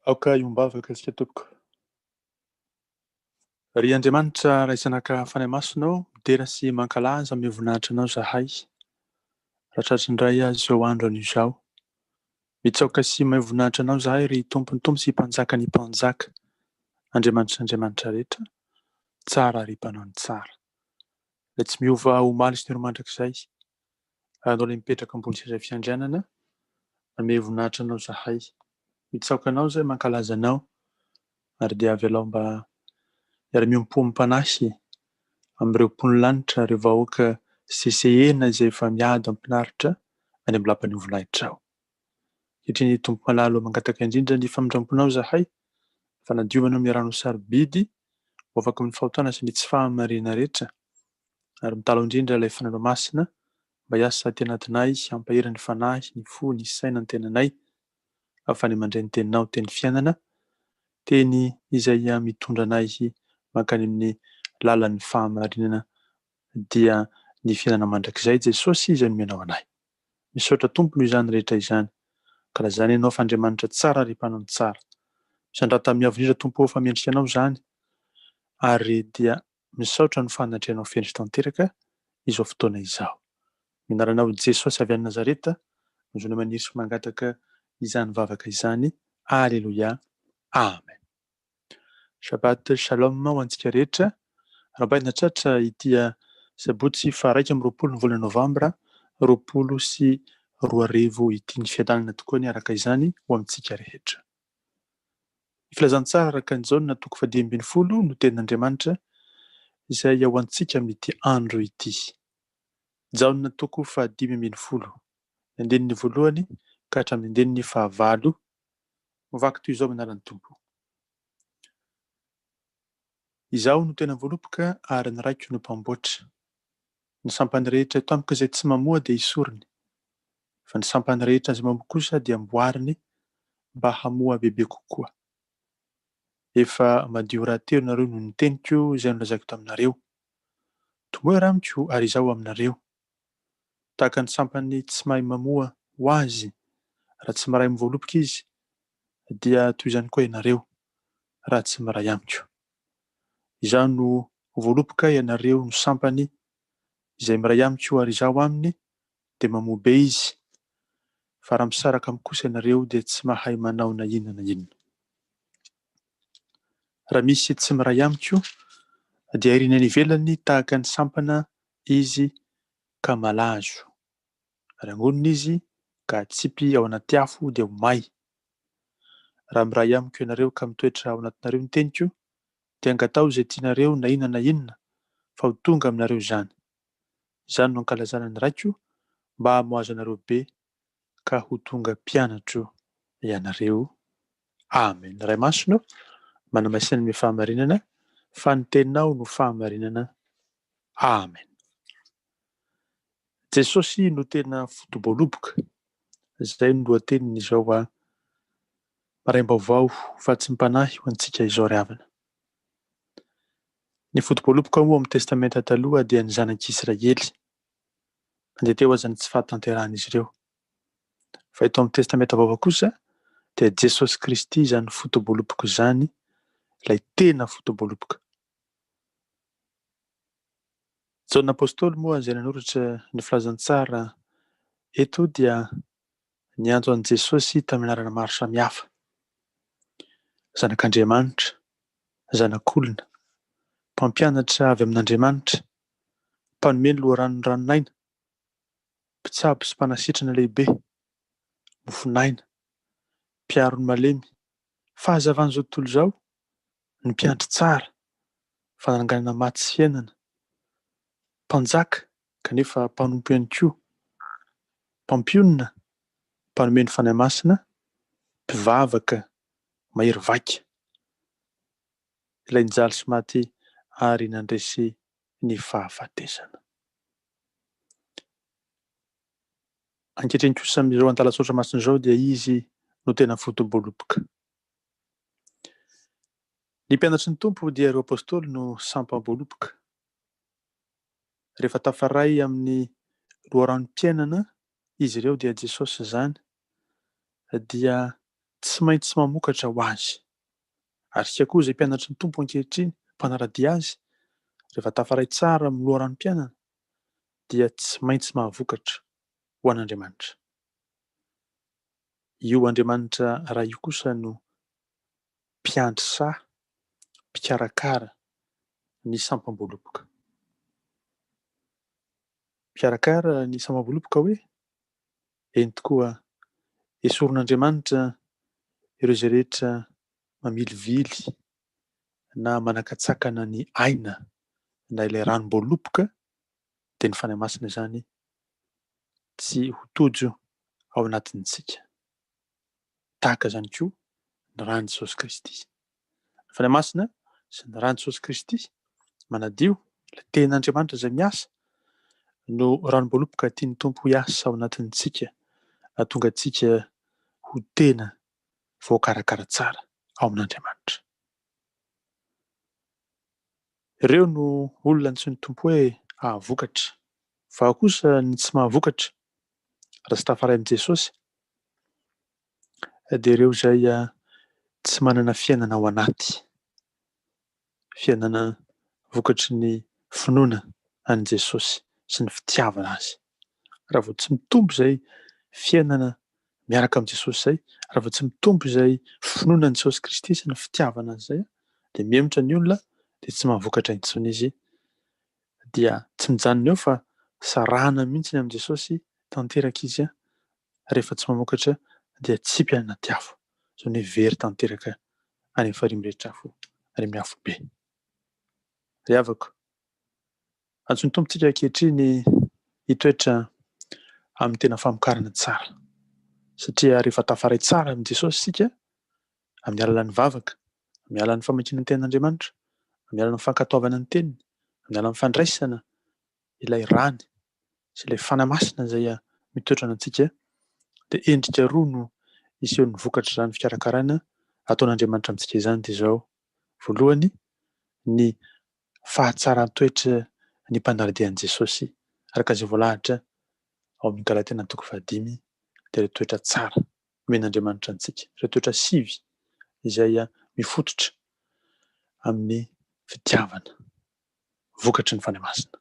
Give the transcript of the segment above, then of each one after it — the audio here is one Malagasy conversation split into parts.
Aoka iombavaka antsika tompoko. Ry Andriamanitra raisanaka fanahy masonao, midera sy mankalaza amin'ny voninahitra anao zahay. Rahatratra indray azy izao andro an'izao. Mitsaoka sy mahay voninahitra anao zahay ry tompony tompo sy mpanjaka ny mpanjaka. Andriamanitra rehetra, tsara ry mpanao ny tsara. Ilay tsy miova omaly sy ny romandrakizay. Anao ilay mipetraka ambony seza fiandrianana, manome voninahitra anao zahay. Mitsaoka anao izay mankalaza anao, ary dia avy alao mba miara-miompo amin'ny amin'ireo mpon'ny lanitra, ireo vahoaka sesehena izay efa miady ampinaritra any amin'ny lapan'ny voninahitra. Satria ny tompo malalo mangataka indrindra ny famindramponao zahay, fanadiovanao amin'ny rano sarobidy, ho afaka amin'ny fahotana sy ny tsy fahamarina rehetra, ary mitalo indrindra ilay fananao masina, mba hiasa aty anatinay, hampahery ny fanahy, ny fo, ny saina, ny tenanay, ahafahany mandray ny teninao, teny fiainana, teny izay mitondra anay mankany amin'ny lalan'ny fahamarinana, dia ny fiainana mandrakizay Jesosy izay nomenao anay. Misaotra tompo noho izany rehetra izany, ka raha izany ianao fa Andriamanitra tsara ry mpanao ny tsara. Misandrata miavo indrindra tompo fa miendrika anao izany, ary dia misaotra ny fanatrehanao fendry tanteraka izao fotoana izao. Minaranao Jesosy avy any Nazareta, nozona maniry sy mangataka izany vavaka izany. Alleluia. Amen. Shabbat shalom ho antsika rehetra. Rahampaina tratra ity sabotsy faha 1 amby 20 ny volana Novambra 2024 ity, ny fiadanana tokoa ny araka izany ho amintsika rehetra. Ny filazantsara araka an'izao ny natoko 10 no tenin'Andriamanitra izay ao antsika amin'ity andro ity. Jao ny natoko 5:10, andinin'ny voalohany ka hatramin'ny andinin'ny 9. Mivako toy izao manaran'ny tompo. Izaho no tena voaloboka ary ny raiko no mpamboatra. Ny sampany rehetra eto amiko izay tsy mamoa dia isoriny, fa ny sampany rehetra izay mamoa kosa dia amboariny mba hamoa bebe kokoa. Efa madio rahateo nareo no niteniko izay nolazaiko taminareo. Tomoa ramiko ary izaho aminareo. Tahaka ny sampany tsy mahay mamoa ho azy raha tsy maray mivoaloboka izy, dia toy izany koa ianareo raha tsy maray amiko. Izaho no voaloboka, ianareo no sampany, izay miray amiko ary izaho aminy dia mamoa be izy. Fa raha misaraka amiko kosa ianareo dia tsy mahay manao na inona na inona. Raha misy tsy miray amiko dia irina any ivelany tahaka ny sampana izy ka malazo. Rangonina izy ka tsipy ao anaty afo dia ho may. Raha miray amiko ianareo ka mitoetra ao anatinareo ny teniko, dia angatao izay tianareo na inona fa ho tonga aminareo izany. Izany no ankalazana ny raiko mba hamoazo anareo be ka ho tonga mpianatro ianareo. Amen. Ray masonao manamaisana ny fahamarinana, fa ny teninao no fahamarinana. Amen. Jesosy no tena FOTO-BOALOBOKA. Izay no lohatenin'izao maraim-baovao fa tsy mipanahy ho antsika izao ry havana. Ny FOTO-BOALOBOKA moa amin'ny testamenta taloha dia ny zanak'Israely. Andeha teo aza ny tsy fahatanteran'izy ireo. Fa eto amin'ny testamenta vaovao kosa dia Jesosy Kristy izany FOTO-BOALOBOKA izany, ilay tena FOTO-BOALOBOKA. Jaona apôstôly moa izay nanoratra ny filazantsara eto dia niantso an'i Jesosy tamin'ny anarana maro samihafa: zanak'Andriamanitra, zanak'olona, mpampianatra avy amin'Andriamanitra, mpanome ny loharanon ranonaina, mpitsabo sy mpanasitrana lehibe, mofinaina, mpiaro ny malemy, fahazavan'izao tontolo izao, ny mpiandry tsara, fananganana maty sy fiainana, mpanjaka kanefa mpanompo ihany koa, mpampionona, mpanome ny fanahy masina, mpivavaka, mahery vaika, ilay nijaly sy maty ary nandresy ny fahafatesana. Ankehitriny kosa amin'izao antalatsaotra masina izao dia izy no tena FOTO-BOALOBOKA. Ny mpianatry ny tompo dia ireo apôstôly no sampam-boaloboka. Rehefa tafaray amin'ny loharanom-piainana izy ireo dia Jesosy izany, dia tsy maintsy mamokatra ho azy. Ary sika koa izay mpianatra ny tompo ankehitriny mpanaradia azy rehefa tafaray tsara miloha rano mpianana dia tsy maintsy mahavokatra ho an'Andriamanitra. Io Andriamanitra raha io kosa no mpiandry saha, mpikarakara ny sampam-boaloboka. Mpikarakara ny sampam-boaloboka hoe eny tokoa esorin'Andriamanitra ireo izay rehetra mamilivily na manakatsakana ny aina na ilay ranom-boaloboka dia ny fanahy masina izany tsy ho tojo ao anatintsika. Tahaka izany koa ny ran'i Jesosy Kristy. Ny fanahy masina sy ny ran'i Jesosy Kristy manadio ilay ten'Andriamanitra izay miasa no ranom-boaloboka tiany Tompo hiasa ao anatintsika hahatonga antsika ho tena voakarakara tsara ao amin'Andriamanitra. Ireo no olona antsoin'ny Tompo hoe ahavokatra. Fa kosa ny tsy mahavokatra raha tsy tafaray amin'i Jesosy dia ireo izay tsy manana fiainana ao anaty. Fiainana vokatry ny finoana an'i Jesosy sy ny fitiavana azy. Raha vao tsy mitombo izay fiainana miaraka amin'i Jesosy izay, raha vao tsy mitombo izay finoana an'i Jesosy Kristy sy ny fitiavana azy izay, dia miemotra ny olona dia tsy mahavokatra intsony izy, dia tsy mijanona eo fa sarahana mihitsy amin'i Jesosy tanteraka izy rehefa tsy mamokatra dia tsy mpiaina tiafo. Izany hoe very tanteraka any amin'ny farihy rehetra afo, any amin'ny afo be. Ry havako, antsoin'ny tompontsika ankehitriny hitoetra amin'ny tena famokarana tsara. Satria rehefa tafaray tsara amin'i Jesosy isika, amin'ny alalan'ny vavaka, amin'ny alalan'ny famakiana ny ten'Andriamanitra, amin'ny alalan'ny fankatoavana ny teniny, amin'ny alalan'ny fandraisana ilay rany sy ilay fanahy masina izay mitoetra antsika, dia endrika roa no iseho ny vokatra izany fikarakarana ataon'Andriamanitra amintsika izany dia izao. Voalohany, ny fahatsaran-toetra ny mpanaradia an'i Jesosy araka izay voalahatra ao amin'ny Galatia 5:5 dia ilay toetra tsara omen'Andriamanitra antsika, ilay toetra sivy izay mifototra amin'ny fitiavana, vokatry ny fanahy masina.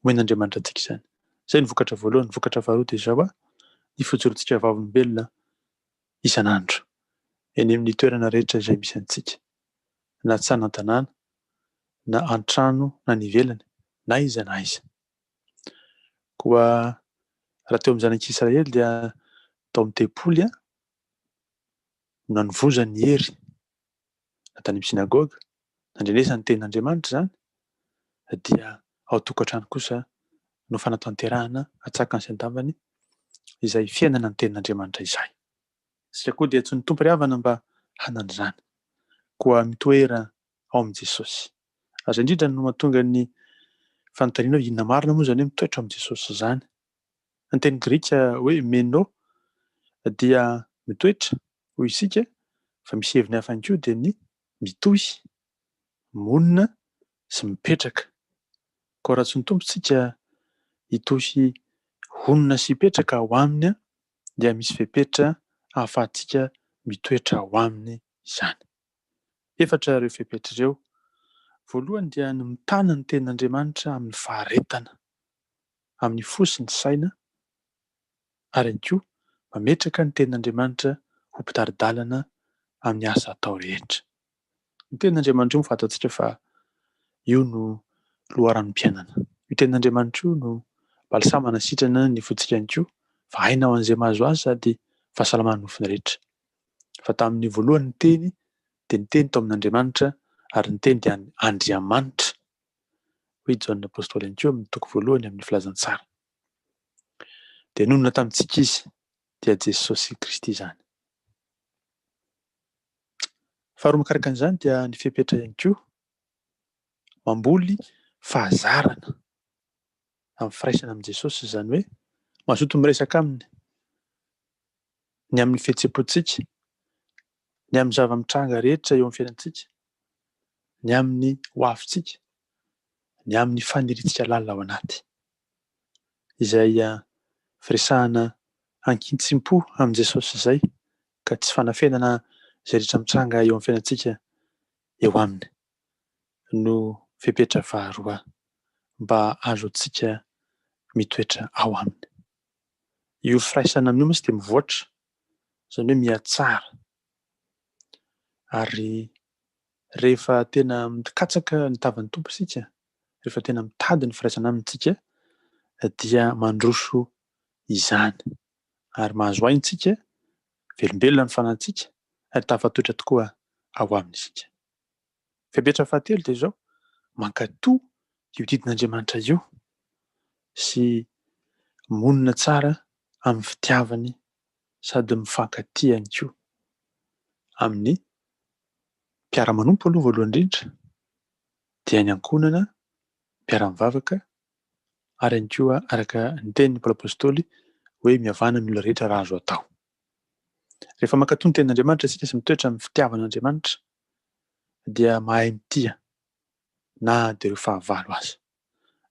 Omen'Andriamanitra antsika izany. Izay ny vokatra voalohany. Vokatra faharoa dia izao ny fijoroantsika vavolombelona isan'andro eny amin'ny toerana rehetra izay misy antsika, na tsy an-tanàna, na an-trano, na ny ivelany, na aiza na aiza. Koa raha teo amin'ny zanak'Israely dia tao amin'ny tempoly nanovozany ny hery, na tany amin'ny sinagoga, nandrenesany ten'Andriamanitra izany, dia ao tokantrano kosa no fanatanterahana atsakany sy andavany izay fiainana ny ten'Andriamanitra izay. Isika koa dia antsoin'ny Tompo ry havana mba hanana izany, koa mitoera ao amin'i Jesosy. Aza indrindra no mahatonga ny fanontaniana hoe inona marina moa izany hoe mitoetra amin'i Jesosy izany. Ny teny Grika hoe meno dia mitoetra hoy isika, fa misy heviny hafa ihany koa dia ny mitohy, monina sy mipetraka. Koa raha tsy ny Tompo isika hitohy honina sy hipetraka ao aminy dia misy fepetra ahafahantsika mitoetra ao aminy izany. Efatra ireo fepetra ireo. Voalohany dia ny mitana ny ten'Andriamanitra amin'ny faharetana, amin'ny fo sy ny saina, ary ihany koa mametraka ny ten'Andriamanitra ho mpitari-dalana amin'ny asa atao rehetra. Ny ten'Andriamanitra io fantatsika fa io no loharanom-piainana. Io ten'Andriamanitra io no balisamana sitrana ny fontsika ihany koa, fa aina ho an'izay mahazo azy sady fahasalamana nofiny rehetra. Fa tamin'ny voalohany ny teny, dia ny teny tao amin'Andriamanitra, ary ny teny dia Andriamanitra. Hoy Jaonina Apôstôly ihany koa amin'ny toko voalohany amin'ny filazantsara. Dia nonona tamintsika izy dia Jesosy Kristy izany. Faharoa makaraka an'izany dia ny fepetra ihany koa mamboly fahazarana amin'ny firaisana amin'i Jesosy, izany hoe mazoto miresaka aminy ny amin'ny fihetseham-pontsika, ny amin'ny zava-mitranga rehetra eo amin'ny fiainantsika, ny amin'ny hoavintsika, ny amin'ny faniriantsika lalina ao anaty. Izay firesahana ankintsim-po amin'i Jesosy izay, ka tsy fanafenana izay rehetra mitranga eo amin'ny fiainantsika eo aminy no fepetra faharoa mba azotsika mitoetra ao aminy. Io firaisana amin'io moa tsy dia mivoatra, izany hoe mihatsara. Ary rehefa tena mikatsaka ny tavan'ny tompo isika, rehefa tena mitady ny firaisana amintsika, dia mandroso izany. Ary mahazo aintsika velombelona ny fanahintsika ary tafatoetra tokoa ao amin'isika. Fepetra fahatelo dia izao, mankatoa io didin'Andriamanitra io sy monina tsara amin'ny fitiavany sady mifankatia ihany koa amin'ny mpiara-manompo aloha voalohany indrindra, dia ny ankonana, mpiara-mivavaka, ary ihany koa araka ny tenin'ny Paoly apôstôly hoe mihavana ny olona rehetra raha azo atao. Rehefa mankatoa ny tenin'Andriamanitra isika sy mitoetra amin'ny fitiavan'Andriamanitra dia mahay mitia na dia ireo fahavalo aza.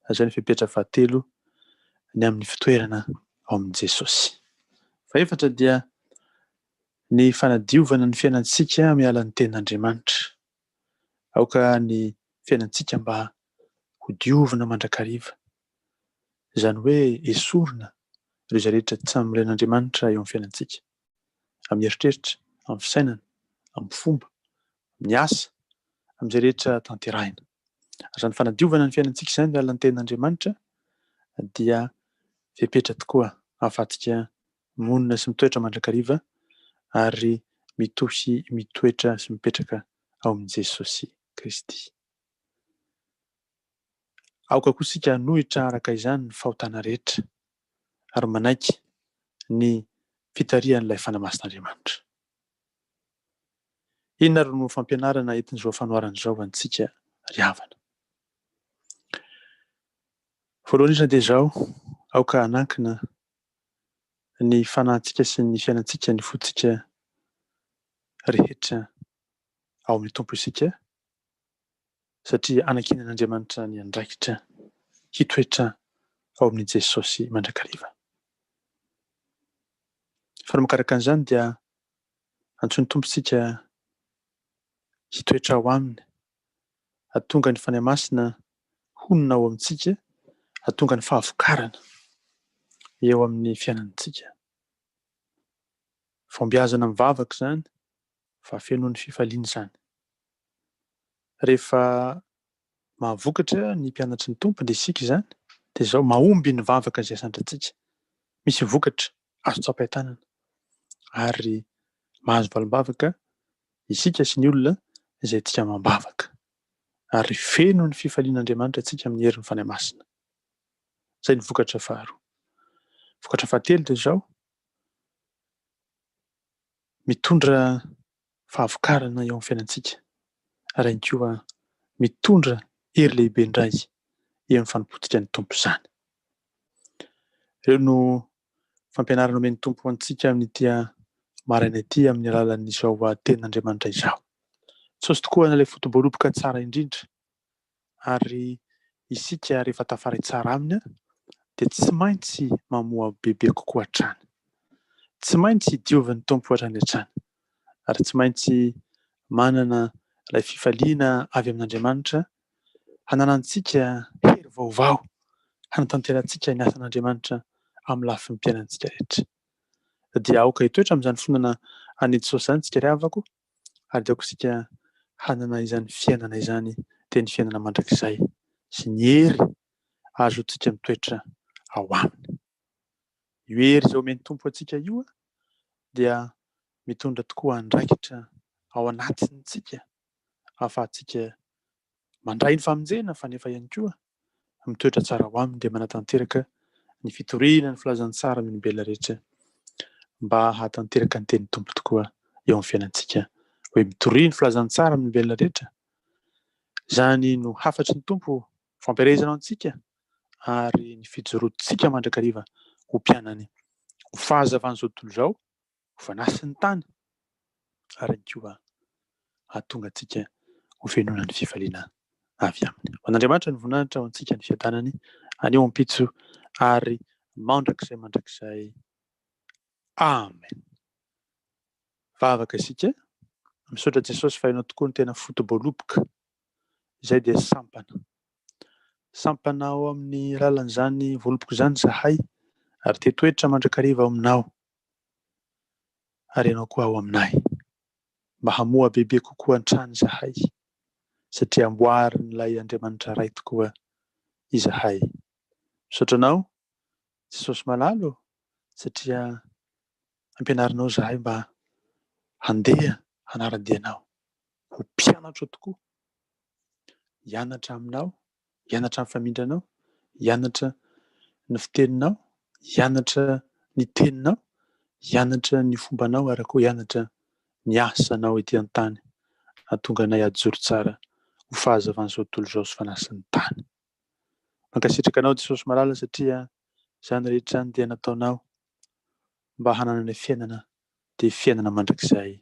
Izay ny fepetra fahatelo ny amin'ny fitoerana ao amin'i Jesosy. Faefatra dia ny fanadiovana ny fiainantsika amin'ny alalan'ny tenin'Andriamanitra. Aoka ny fiainantsika mba ho diovina mandrakariva. Izany hoe esorina ireo izay rehetra tsy amin'ny ren'Andriamanitra eo amin'ny fiainantsika. Amin'ny eritreritra, amin'ny fisainana, amin'ny fomba, amin'ny asa, amin'izay rehetra tanterahina. Izany fanadiovana ny fiainantsika izany amin'ny alalan'ny tenin'Andriamanitra dia fepetra tokoa ahafahantsika monina sy mitoetra mandrakariva ary mitosy mitoetra sy mipetraka ao amin'i Jesosy Kristy. Aoka koa isika hanohitra araka izany ny fahotana rehetra ary manaiky ny fitarihan'ilay fanamasin'Andriamanitra. Inona ary no fampianarana entin'izao fanoarana izao antsika ry havana? Voalohany indrindra dia izao, aoka hanankina ny fanahintsika sy ny fiainantsika, ny fototsika rehetra ao amin'ny tompo isika, satria anakinan'Andriamanitra ny andraikitra hitoetra ao amin'i Jesosy mandrakariva. Fa ny makaraka an'izany dia antsoin'ny tompontsika hitoetra ao aminy, hahatonga ny fanahy masina honina ao amintsika, hahatonga ny fahavokarana eo amin'ny fiainantsika. Fombiazana mivavaka izany, fa feno ny fifaliana izany. Rehefa mahavokatra ny mpianatry ny tompo dia isika izany, dia izao mahomby ny vavaka izay sandratsika. Misy vokatra azo tsapain-tanana ary mahazo valim-bavaka isika sy ny olona izay tia mambavaka. Ary feno ny fifalian'Andriamanitra antsika amin'ny herin'ny fanahy masina. Izay ny vokatra faharoa. Vokatra fahatelo dia izao, mitondra fahavokarana eo amin'ny fiainantsika ary ihany koa mitondra hery lehibe indray eo amin'ny fanompotsika ny tompo izany. Ireo no fampianarana omen'ny tompo antsika amin'ity maraina ity amin'ny alalan'izao tenin'Andriamanitra izao. Saosy tokoa ilay FOTO-BOALOBOKA tsara indrindra ary isika rehefa tafaray tsara aminy dia tsy maintsy mamoa bebe kokoa hatrany. Tsy maintsy diovan'ny tompo hatrany hatrany ary tsy maintsy manana ilay fifaliana avy amin'Andriamanitra hananantsika hery vaovao, hanatanterantsika ny asan'Andriamanitra amin'ny lafin'ny mpiainantsika rehetra. Dia aoka hitoetra amin'izany fonana an'i Jesosy izany tsika ry havako ary dia aoka isika hanana izany fiainana izany dia ny fiainana mandrakizay sy ny hery azotsika mitoetra ao aminy. Io hery izay omen'ny tompo antsika io dia mitondra tokoa andraikitra ao anatintsika ahafahantsika mandray ny famonjena fa nefa ihany koa mitoetra tsara ao aminy dia manatanteraka ny fitoriana ny filazantsara amin'ny olombelona rehetra mba hahatanteraka ny tenin'ny tompo tokoa eo amin'ny fiainantsika. Hoe mitoriana ny filazantsara amin'ny olombelona rehetra. Izany no hafatry ny tompo fampiarezana antsika ary ny fijorotsika mandrakariva ho mpianany ho fahazavan'izao tontolo izao, ho fanasy ny tany ary ihany koa hahatonga antsika ho fenoana ny fifaliana avy aminy. Ho an'Andriamanitra ny voninahitra ho antsika ny fiadanany anio ampitso ary mandrakizay. Amen. Vavaka isika Misaotra Jesosy fa hainao tokoa ny tena FOTO-BOALOBOKA. Izay dia sampana. Sampana ao amin'ny lalan'izany voaloboko izany zahay ary te toetra mandrakariva ao aminao. Ary ianao koa ao aminay. Mba hamoa bebe kokoa an-trano zahay. Satria amboarin'ilay Andriamanitra ray tokoa izahay. Misaotra anao, Jesosy malalo, satria ampianarinao zahay mba handeha hanara-dianao. Ho mpianatra tokoa. Hianatra aminao, hianatra amin'ny famindranao, hianatra ny fiteninao, hianatra ny teninao, hianatra ny fombanao ary koa hianatra ny asanao ety an-tany. Hahatonga anay hajoro tsara ho fahazavan'izao tontolo izao sy fanasin'ny tany. Mankasitraka anao Jesosy malala satria izany rehetra izany dia nataonao mba hananana fiainana dia fiainana mandrakizay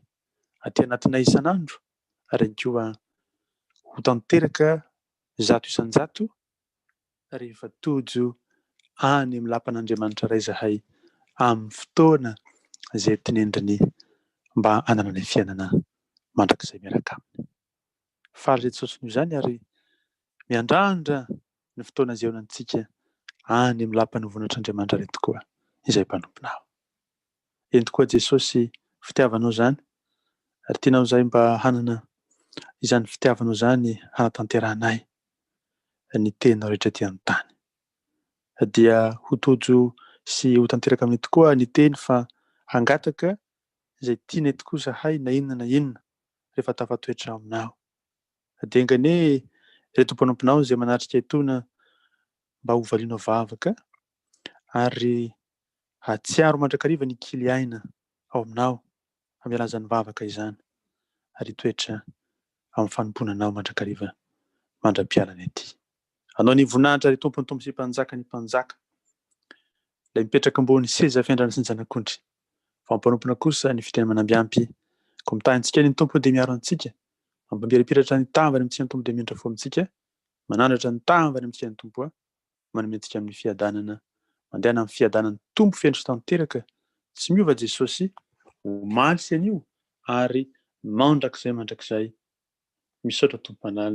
aty anatinay isan'andro ary koa ho tanteraka zato isan-jato rehefa tojo any amin'ny lapan'Andriamanitra ray zahay amin'ny fotoana izay tenendriny mba hananana fiainana mandrakizay miaraka aminy. Faly Jesosy noho izany ary miandrandra ny fotoana izay eonantsika any amin'ny lapan'ny voninahitran'Andriamanitra ray tokoa izay mpanomponao. Eny tokoa Jesosy fitiavanao izany ary tianao izay mba hanana izany fitiavanao izany hanatanteranay ny teninao rehetra ety an-tany. Dia ho tojo sy ho tanteraka amin'ny tokoa ny teny fa hangataka izay tianay tokoa zahay na inona rehefa tafatoetra aminao. Dia engane ireto mpanomponao izay manatrika etona mba ho valianao vavaka ary hatsiaro mandrakariva ny kily aina ao aminaoamialaza ny vavaka izany ary toetra amin'ny fanomponanao mandrakariva mandra-pialana ety. Anao ny voninahitra ry tompony tompo sy mpanjaka ny mpanjaka. Ilay mipetraka ambony seza fiandrana sy ny zanak'ondry. Fa mpanompona kosa ny fiteny manambiampy. Ko mitahintsika ny tompony dia miaro antsika. Mampambirapiratra ny tavany amintsika ny tompo dia miendra fo amintsika. Manandratra ny tavany amintsika ny tompo manome antsika amin'ny fiadanana. Mandehana amin'ny fiadanany tompo fendro sy tanteraka. Tsy miova Jesosy, omaly sy anio ary mandrakizay. Misaotra tompo manala.